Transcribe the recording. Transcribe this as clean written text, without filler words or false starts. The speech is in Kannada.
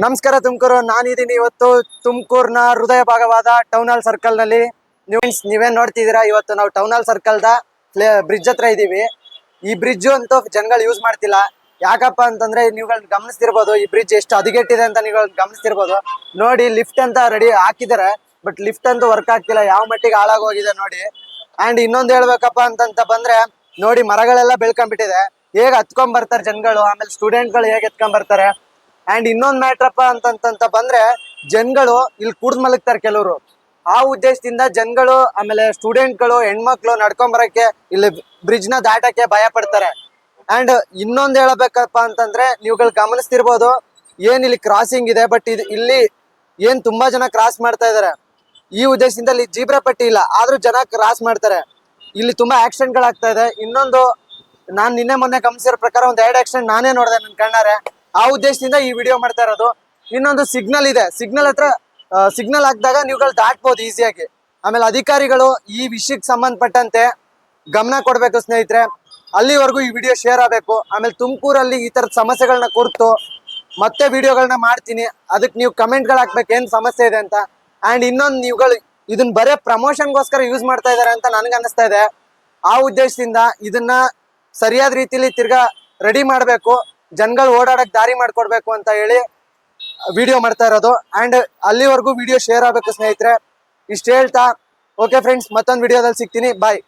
ನಮಸ್ಕಾರ ತುಮಕೂರು. ನಾನಿದ್ದೀನಿ ಇವತ್ತು ತುಮಕೂರಿನ ಹೃದಯ ಭಾಗವಾದ ಟೌನ್ ಹಾಲ್ ಸರ್ಕಲ್ ನಲ್ಲಿ. ನೀವೇನ್ ನೋಡ್ತಿದ್ದೀರಾ, ಇವತ್ತು ನಾವು town hall circle the bridge ಹತ್ರ ಇದೀವಿ. ಈ ಬ್ರಿಡ್ಜ್ ಅಂತೂ ಜನಗಳು ಯೂಸ್ ಮಾಡ್ತಿಲ್ಲ. ಯಾಕಪ್ಪ ಅಂತಂದ್ರೆ ನೀವುಗಳು ಗಮನಿಸ್ತಿರ್ಬೋದು, ಈ ಬ್ರಿಡ್ಜ್ ಎಷ್ಟು ಹದಗೆಟ್ಟಿದೆ ಅಂತ ನೀವು ಗಮನಿಸ್ತಿರ್ಬೋದು. ನೋಡಿ, ಲಿಫ್ಟ್ ಅಂತ ರೆಡಿ ಹಾಕಿದ್ದಾರೆ, ಬಟ್ ಲಿಫ್ಟ್ ಅಂತೂ ವರ್ಕ್ ಆಗ್ತಿಲ್ಲ. ಯಾವ ಮಟ್ಟಿಗೆ ಹಾಳಾಗೋಗಿದೆ ನೋಡಿ. ಅಂಡ್ ಇನ್ನೊಂದು ಹೇಳ್ಬೇಕಪ್ಪ ಅಂತಂತ ಬಂದ್ರೆ, ನೋಡಿ ಮರಗಳೆಲ್ಲ ಬೆಳ್ಕೊಂಡ್ಬಿಟ್ಟಿದೆ. ಹೇಗ್ ಹತ್ಕೊಂಡ್ ಬರ್ತಾರೆ ಜನಗಳು, ಆಮೇಲೆ ಸ್ಟೂಡೆಂಟ್ಗಳು ಹೇಗೆ ಎತ್ಕೊಂಡ್ ಬರ್ತಾರೆ. ಅಂಡ್ ಇನ್ನೊಂದ್ ಮ್ಯಾಟ್ರಪ್ಪ ಅಂತಂತ ಬಂದ್ರೆ, ಜನಗಳು ಇಲ್ಲಿ ಕುಡ್ದ್ ಮಲಗ್ತಾರೆ ಕೆಲವರು. ಆ ಉದ್ದೇಶದಿಂದ ಜನಗಳು ಆಮೇಲೆ ಸ್ಟೂಡೆಂಟ್ಗಳು ಹೆಣ್ಮಕ್ಳು ನಡ್ಕೊಂಡ್ ಬರಕ್ಕೆ ಇಲ್ಲಿ ಬ್ರಿಡ್ಜ್ ನ ದಾಟಕ್ಕೆ ಭಯ ಪಡ್ತಾರೆ. ಅಂಡ್ ಇನ್ನೊಂದ್ ಹೇಳಬೇಕಪ್ಪ ಅಂತಂದ್ರೆ, ನೀವುಗಳು ಗಮನಿಸ್ತಿರ್ಬೋದು, ಏನ್ ಇಲ್ಲಿ ಕ್ರಾಸಿಂಗ್ ಇದೆ, ಬಟ್ ಇಲ್ಲಿ ಏನ್ ತುಂಬಾ ಜನ ಕ್ರಾಸ್ ಮಾಡ್ತಾ ಇದಾರೆ. ಈ ಉದ್ದೇಶದಿಂದ ಇಲ್ಲಿ ಜೀಬ್ರಾ ಪಟ್ಟಿ ಇಲ್ಲ, ಆದ್ರೂ ಜನ ಕ್ರಾಸ್ ಮಾಡ್ತಾರೆ. ಇಲ್ಲಿ ತುಂಬಾ ಆಕ್ಸಿಡೆಂಟ್ ಗಳಾಗ್ತಾ ಇದೆ. ಇನ್ನೊಂದು, ನಾನ್ ನಿನ್ನೆ ಮೊನ್ನೆ ಗಮನಿಸಿರೋ ಪ್ರಕಾರ ಒಂದ್ 2 ಆಕ್ಸಿಡೆಂಟ್ ನಾನೇ ನೋಡಿದೆ ನನ್ ಕಣ್ಣಾರೆ. ಆ ಉದ್ದೇಶದಿಂದ ಈ ವಿಡಿಯೋ ಮಾಡ್ತಾ ಇರೋದು. ಇನ್ನೊಂದು ಸಿಗ್ನಲ್ ಇದೆ, ಸಿಗ್ನಲ್ ಹತ್ರ ಸಿಗ್ನಲ್ ಹಾಕಿದಾಗ ನೀವುಗಳು ದಾಟ್ಬೋದು ಈಸಿಯಾಗಿ. ಆಮೇಲೆ ಅಧಿಕಾರಿಗಳು ಈ ವಿಷಯಕ್ಕೆ ಸಂಬಂಧಪಟ್ಟಂತೆ ಗಮನ ಕೊಡ್ಬೇಕು ಸ್ನೇಹಿತರೆ. ಅಲ್ಲಿವರೆಗೂ ಈ ವಿಡಿಯೋ ಶೇರ್ ಆಗಬೇಕು. ಆಮೇಲೆ ತುಮಕೂರಲ್ಲಿ ಈ ತರದ ಸಮಸ್ಯೆಗಳನ್ನ ಕುರಿತು ಮತ್ತೆ ವಿಡಿಯೋಗಳನ್ನ ಮಾಡ್ತೀನಿ. ಅದಕ್ಕೆ ನೀವು ಕಮೆಂಟ್ಗಳು ಹಾಕ್ಬೇಕು ಏನ್ ಸಮಸ್ಯೆ ಇದೆ ಅಂತ. ಅಂಡ್ ಇನ್ನೊಂದು, ನೀವುಗಳು ಇದನ್ನ ಬರೇ ಪ್ರಮೋಷನ್ಗೋಸ್ಕರ ಯೂಸ್ ಮಾಡ್ತಾ ಇದಾರೆ ಅಂತ ನನ್ಗೆ ಅನಿಸ್ತಾ ಇದೆ. ಆ ಉದ್ದೇಶದಿಂದ ಇದನ್ನ ಸರಿಯಾದ ರೀತಿಲಿ ತಿರ್ಗಾ ರೆಡಿ ಮಾಡಬೇಕು, ಜನಗಳು ಓಡಾಡಕ್ ದಾರಿ ಮಾಡ್ಕೊಡ್ಬೇಕು ಅಂತ ಹೇಳಿ ವಿಡಿಯೋ ಮಾಡ್ತಾ ಇರೋದು. ಅಂಡ್ ಅಲ್ಲಿವರೆಗೂ ವಿಡಿಯೋ ಶೇರ್ ಆಗಬೇಕು ಸ್ನೇಹಿತರೆ. ಇಷ್ಟು ಹೇಳ್ತಾ, ಓಕೆ ಫ್ರೆಂಡ್ಸ್, ಮತ್ತೊಂದು ವಿಡಿಯೋದಲ್ಲಿ ಸಿಗ್ತೀನಿ. ಬಾಯ್.